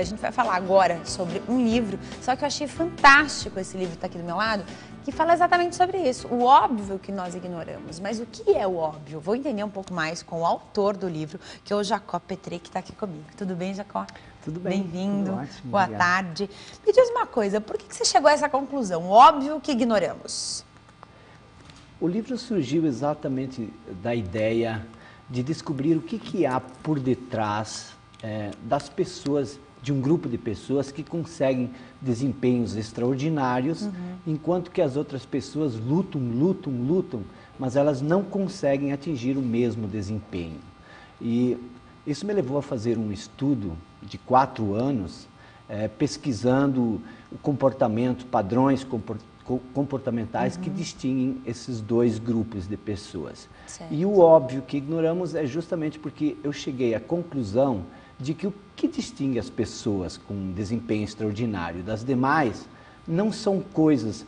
a gente vai falar agora sobre um livro, só que eu achei fantástico esse livro que está aqui do meu lado, que fala exatamente sobre isso, o óbvio que nós ignoramos. Mas o que é o óbvio? Vou entender um pouco mais com o autor do livro, que é o Jacó Petri, que está aqui comigo. Tudo bem, Jacó? Tudo bem. Bem-vindo. Ótimo. Boa tarde. Me diz uma coisa, por que você chegou a essa conclusão? Óbvio que ignoramos. O livro surgiu exatamente da ideia de descobrir o que há por detrás das pessoas, de um grupo de pessoas que conseguem desempenhos extraordinários, enquanto que as outras pessoas lutam, mas elas não conseguem atingir o mesmo desempenho. E isso me levou a fazer um estudo de 4 anos, pesquisando o comportamento, padrões comportamentais que distinguem esses dois grupos de pessoas. Certo. E o óbvio que ignoramos é justamente porque eu cheguei à conclusão de que o que distingue as pessoas com desempenho extraordinário das demais não são coisas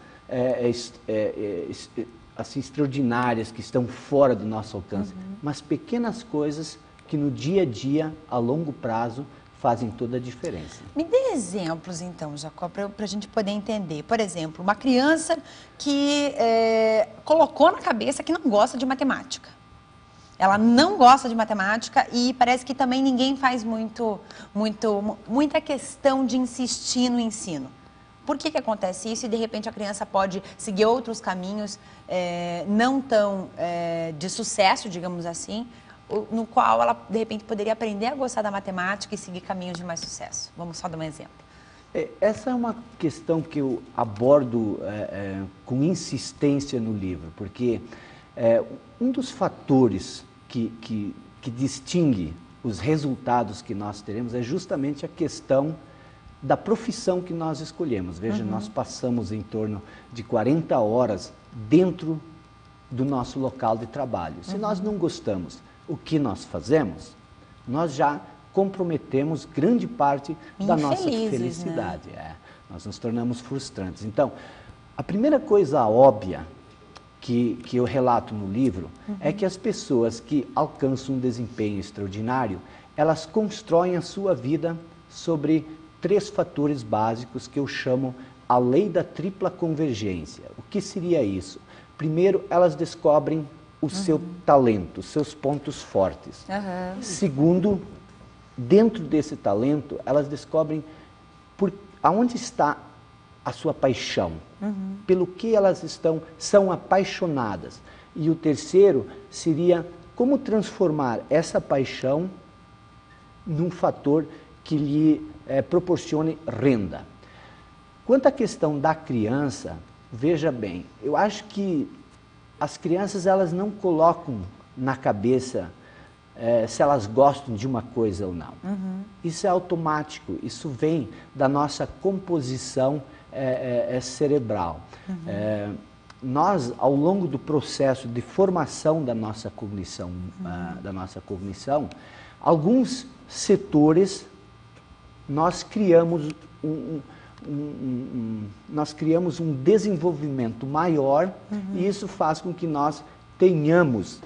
assim, extraordinárias que estão fora do nosso alcance, mas pequenas coisas que no dia a dia, a longo prazo, fazem toda a diferença. Me dê exemplos, então, Jacó, para a gente poder entender. Por exemplo, uma criança que colocou na cabeça que não gosta de matemática. Ela não gosta de matemática e parece que também ninguém faz muita questão de insistir no ensino. Por que acontece isso e, de repente, a criança pode seguir outros caminhos não tão de sucesso, digamos assim, no qual ela, de repente, poderia aprender a gostar da matemática e seguir caminhos de mais sucesso? Vamos só dar um exemplo. Essa é uma questão que eu abordo com insistência no livro, porque um dos fatores que distingue os resultados que nós teremos é justamente a questão da profissão que nós escolhemos. Veja, nós passamos em torno de 40 horas dentro do nosso local de trabalho. Se nós não gostamos o que nós fazemos, nós já comprometemos grande parte da nossa felicidade. Né? Nós nos tornamos frustrantes. Então, a primeira coisa óbvia que eu relato no livro é que as pessoas que alcançam um desempenho extraordinário, elas constroem a sua vida sobre 3 fatores básicos que eu chamo a lei da tripla convergência. O que seria isso? Primeiro, elas descobrem o seu talento, os seus pontos fortes. Segundo, dentro desse talento, elas descobrem aonde está a sua paixão, pelo que elas são apaixonadas. E o terceiro seria como transformar essa paixão num fator que lhe proporcione renda. Quanto à questão da criança, veja bem, eu acho que as crianças elas não colocam na cabeça se elas gostam de uma coisa ou não. Isso é automático, isso vem da nossa composição cerebral. Nós, ao longo do processo de formação da nossa cognição, alguns setores nós criamos um desenvolvimento maior e isso faz com que nós tenhamos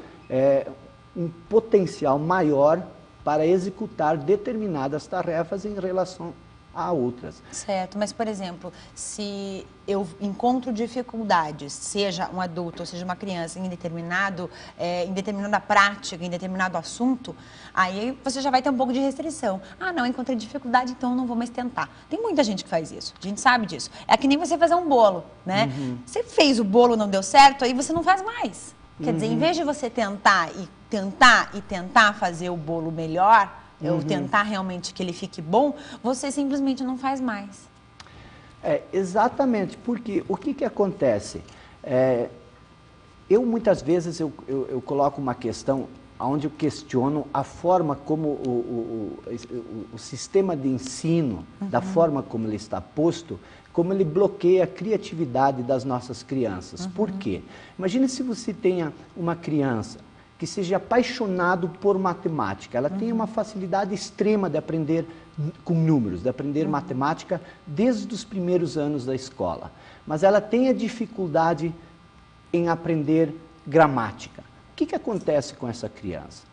um potencial maior para executar determinadas tarefas em relação a outras. Certo, mas, por exemplo, se eu encontro dificuldades, seja um adulto ou seja uma criança, em determinada prática, em determinado assunto, aí você já vai ter um pouco de restrição. Ah, não, encontrei dificuldade, então eu não vou mais tentar. Tem muita gente que faz isso, a gente sabe disso. É que nem você fazer um bolo, né? Você fez o bolo, não deu certo, aí você não faz mais. Quer dizer, em vez de você tentar fazer o bolo melhor, ou tentar realmente que ele fique bom, você simplesmente não faz mais. Exatamente, porque o que acontece? Muitas vezes eu coloco uma questão onde eu questiono a forma como o sistema de ensino, da forma como ele está posto, como ele bloqueia a criatividade das nossas crianças. Por quê? Imagine se você tenha uma criança que seja apaixonado por matemática. Ela tem uma facilidade extrema de aprender com números, de aprender matemática desde os primeiros anos da escola. Mas ela tem a dificuldade em aprender gramática. O que acontece com essa criança?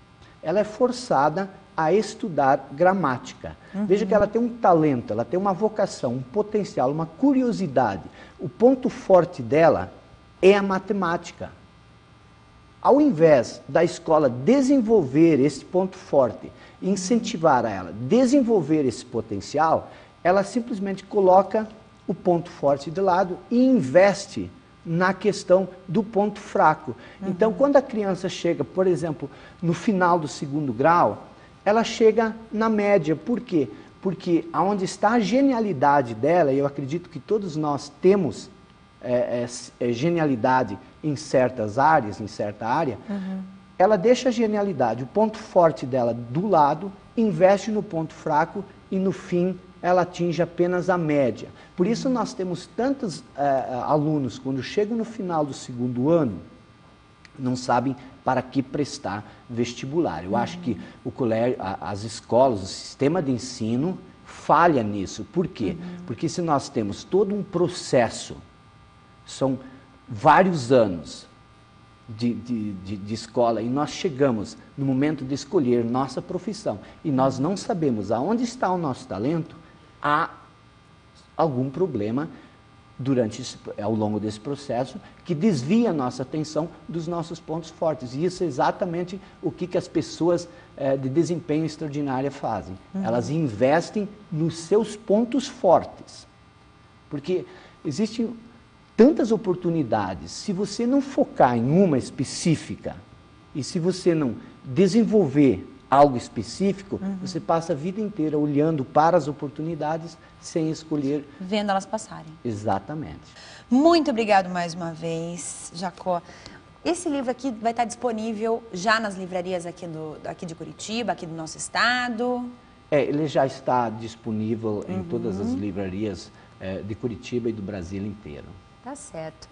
ela é forçada a estudar gramática. Veja que ela tem um talento, ela tem uma vocação, um potencial, uma curiosidade. O ponto forte dela é a matemática. Ao invés da escola desenvolver esse ponto forte, incentivar a ela, desenvolver esse potencial, ela simplesmente coloca o ponto forte de lado e investe na questão do ponto fraco. Então, quando a criança chega, por exemplo, no final do 2º grau, ela chega na média. Por quê? Porque onde está a genialidade dela, e eu acredito que todos nós temos genialidade em certas áreas, em certa área, ela deixa a genialidade, o ponto forte dela do lado, investe no ponto fraco e no fim ela atinge apenas a média. Por isso nós temos tantos alunos, quando chegam no final do 2º ano, não sabem para que prestar vestibular. Eu acho que o colégio, as escolas, o sistema de ensino falha nisso. Por quê? Porque se nós temos todo um processo, são vários anos de escola e nós chegamos no momento de escolher nossa profissão e nós não sabemos aonde está o nosso talento, há algum problema ao longo desse processo que desvia a nossa atenção dos nossos pontos fortes. E isso é exatamente o que as pessoas de desempenho extraordinário fazem. Elas investem nos seus pontos fortes. Porque existem tantas oportunidades. Se você não focar em uma específica e se você não desenvolver algo específico, você passa a vida inteira olhando para as oportunidades sem escolher. Vendo elas passarem. Exatamente. Muito obrigado mais uma vez, Jacó. Esse livro aqui vai estar disponível já nas livrarias aqui de Curitiba, aqui do nosso estado? Ele já está disponível em todas as livrarias de Curitiba e do Brasil inteiro. Tá certo.